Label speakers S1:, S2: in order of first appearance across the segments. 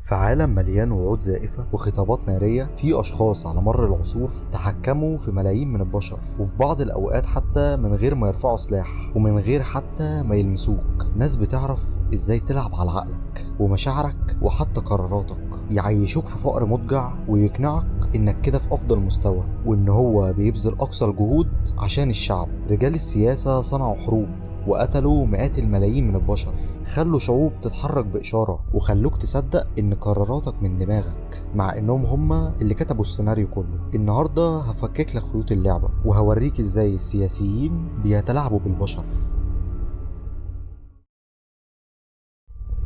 S1: في عالم مليان وعود زائفة وخطابات نارية، في أشخاص على مر العصور تحكموا في ملايين من البشر، وفي بعض الأوقات حتى من غير ما يرفعوا سلاح ومن غير حتى ما يلمسوك. ناس بتعرف إزاي تلعب على عقلك ومشاعرك وحتى قراراتك، يعيشوك في فقر مضجع ويقنعك إنك كده في أفضل مستوى وإن هو بيبذل أقصى الجهود عشان الشعب. رجال السياسة صنعوا حروب وقتلوا مئات الملايين من البشر، خلوا شعوب تتحرك بإشارة وخلوك تصدق إن قراراتك من دماغك، مع إنهم هما اللي كتبوا السيناريو كله. النهاردة هفكك لك خيوط اللعبة وهوريك إزاي السياسيين بيتلاعبوا بالبشر.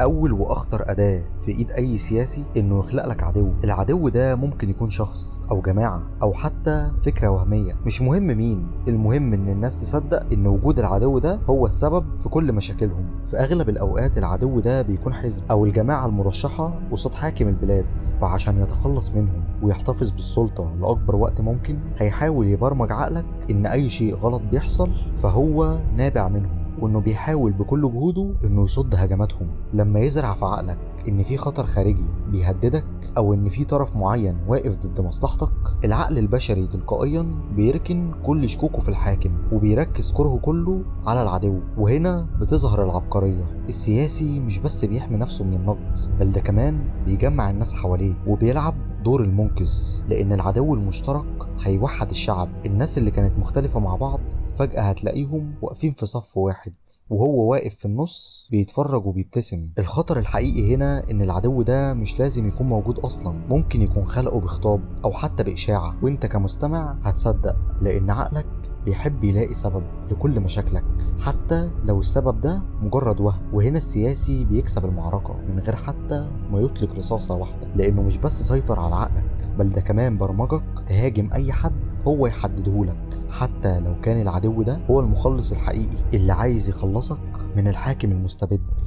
S1: أول وأخطر أداة في إيد أي سياسي إنه يخلق لك عدو. العدو ده ممكن يكون شخص أو جماعة أو حتى فكرة وهمية، مش مهم مين، المهم إن الناس تصدق إن وجود العدو ده هو السبب في كل مشاكلهم. في أغلب الأوقات العدو ده بيكون حزب أو الجماعة المرشحة قصاد حاكم البلاد، وعشان يتخلص منهم ويحتفظ بالسلطة لأكبر وقت ممكن هيحاول يبرمج عقلك إن أي شيء غلط بيحصل فهو نابع منهم، وانه بيحاول بكل جهوده انه يصد هجماتهم. لما يزرع في عقلك ان في خطر خارجي بيهددك او ان في طرف معين واقف ضد مصلحتك، العقل البشري تلقائيا بيركن كل شكوكه في الحاكم وبيركز كرهه كله على العدو. وهنا بتظهر العبقرية. السياسي مش بس بيحمي نفسه من النقد، بل ده كمان بيجمع الناس حواليه وبيلعب دور المنقذ، لان العدو المشترك هيوحد الشعب. الناس اللي كانت مختلفة مع بعض فجأة هتلاقيهم واقفين في صف واحد، وهو واقف في النص بيتفرج وبيبتسم. الخطر الحقيقي هنا ان العدو ده مش لازم يكون موجود اصلا، ممكن يكون خلقه بخطاب او حتى باشاعة، وانت كمستمع هتصدق لان عقلك بيحب يلاقي سبب لكل مشاكلك حتى لو السبب ده مجرد وهم. وهنا السياسي بيكسب المعركة من غير حتى ما يطلق رصاصة واحدة، لانه مش بس سيطر على عقلك، بل ده كمان برمجك تهاجم اي حد هو يحددهولك، حتى لو كان العدو ده هو المخلص الحقيقي اللي عايز يخلصك من الحاكم المستبد.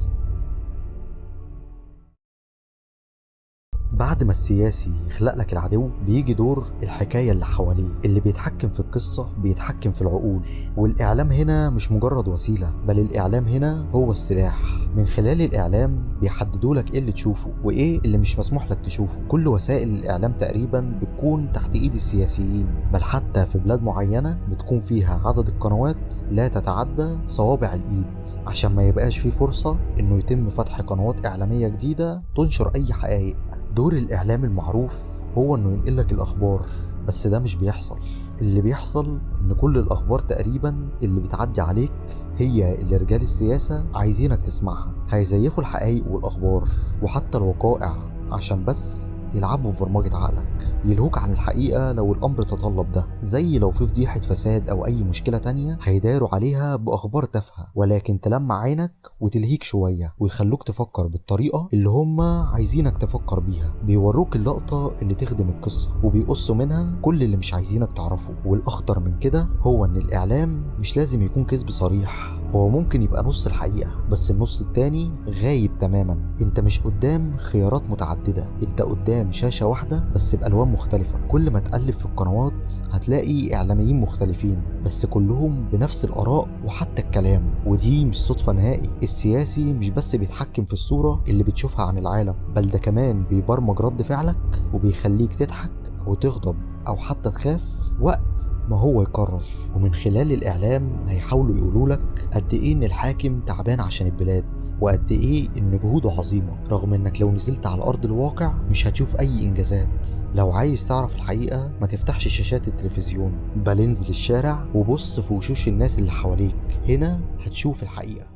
S1: بعد ما السياسي يخلق لك العدو بيجي دور الحكاية اللي حواليه. اللي بيتحكم في القصة بيتحكم في العقول، والإعلام هنا مش مجرد وسيلة، بل الإعلام هنا هو السلاح. من خلال الإعلام بيحددوا لك إيه اللي تشوفه وإيه اللي مش مسموح لك تشوفه. كل وسائل الإعلام تقريبا بتكون تحت إيد السياسيين، بل حتى في بلاد معينة بتكون فيها عدد القنوات لا تتعدى صوابع الإيد، عشان ما يبقاش فيه فرصة إنه يتم فتح قنوات إعلامية جديدة تنشر أي حقائق. دور الإعلام المعروف هو إنه ينقلك الأخبار، بس ده مش بيحصل. اللي بيحصل إن كل الأخبار تقريبا اللي بتعدي عليك هي اللي رجال السياسة عايزينك تسمعها. هيزيفوا الحقائق والأخبار وحتى الوقائع عشان بس يلعبوا في برمجة عقلك، يلهوك عن الحقيقة لو الأمر تطلب ده. زي لو في فضيحة فساد أو أي مشكلة تانية هيداروا عليها بأخبار تافهة ولكن تلمع عينك وتلهيك شوية ويخلوك تفكر بالطريقة اللي هم عايزينك تفكر بيها. بيوروك اللقطة اللي تخدم القصة وبيقصوا منها كل اللي مش عايزينك تعرفه. والأخطر من كده هو إن الإعلام مش لازم يكون كذب صريح، هو ممكن يبقى نص الحقيقة بس النص التاني غايب تماما. انت مش قدام خيارات متعددة، انت قدام شاشة واحدة بس بألوان مختلفة. كل ما تقلب في القنوات هتلاقي إعلاميين مختلفين بس كلهم بنفس الآراء وحتى الكلام، ودي مش صدفة نهائي. السياسي مش بس بيتحكم في الصورة اللي بتشوفها عن العالم، بل ده كمان بيبرمج رد فعلك وبيخليك تضحك أو تغضب أو حتى تخاف وقت ما هو يقرر. ومن خلال الإعلام هيحاولوا يقولوا لك قد إيه إن الحاكم تعبان عشان البلاد، وقد إيه إن جهوده عظيمة، رغم إنك لو نزلت على أرض الواقع مش هتشوف أي إنجازات. لو عايز تعرف الحقيقة ما تفتحش شاشات التلفزيون، بل انزل الشارع وبص في وشوش الناس اللي حواليك، هنا هتشوف الحقيقة.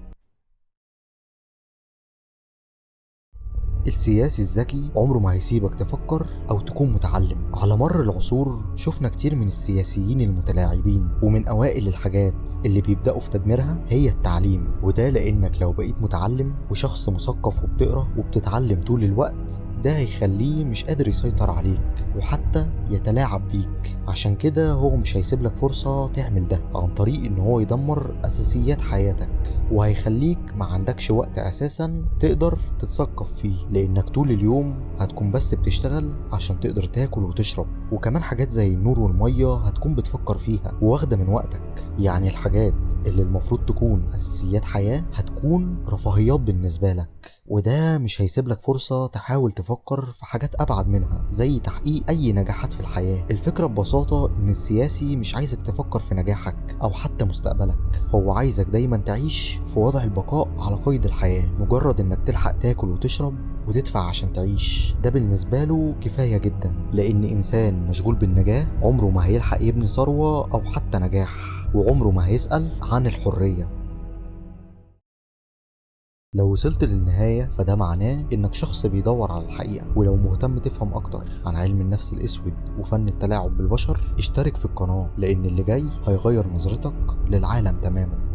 S1: السياسي الذكي عمره ما هيسيبك تفكر أو تكون متعلم. على مر العصور شفنا كتير من السياسيين المتلاعبين، ومن أوائل الحاجات اللي بيبدأوا في تدميرها هي التعليم. وده لأنك لو بقيت متعلم وشخص مثقف وبتقرأ وبتتعلم طول الوقت، ده هيخليه مش قادر يسيطر عليك وحتى يتلاعب بيك. عشان كده هو مش هيسيب لك فرصة تعمل ده عن طريق ان هو يدمر اساسيات حياتك، وهيخليك ما عندكش وقت اساسا تقدر تتثقف فيه، لانك طول اليوم هتكون بس بتشتغل عشان تقدر تاكل وتشرب. وكمان حاجات زي النور والمية هتكون بتفكر فيها وواخدة من وقتك. يعني الحاجات اللي المفروض تكون اساسيات حياة هتكون رفاهيات بالنسبة لك، وده مش هيسيب لك فرصة تحاول تفكر في حاجات ابعد منها زي تحقيق اي نجاحات في الحياة. الفكرة ببساطة ان السياسي مش عايزك تفكر في نجاحك او حتى مستقبلك، هو عايزك دايما تعيش في وضع البقاء على قيد الحياة. مجرد انك تلحق تاكل وتشرب وتدفع عشان تعيش، ده بالنسبة له كفاية جدا، لان انسان مشغول بالنجاة عمره ما هيلحق يبني ثروة او حتى نجاح، وعمره ما هيسأل عن الحرية. لو وصلت للنهاية فده معناه انك شخص بيدور على الحقيقة. ولو مهتم تفهم اكتر عن علم النفس الاسود وفن التلاعب بالبشر، اشترك في القناة، لان اللي جاي هيغير نظرتك للعالم تماما.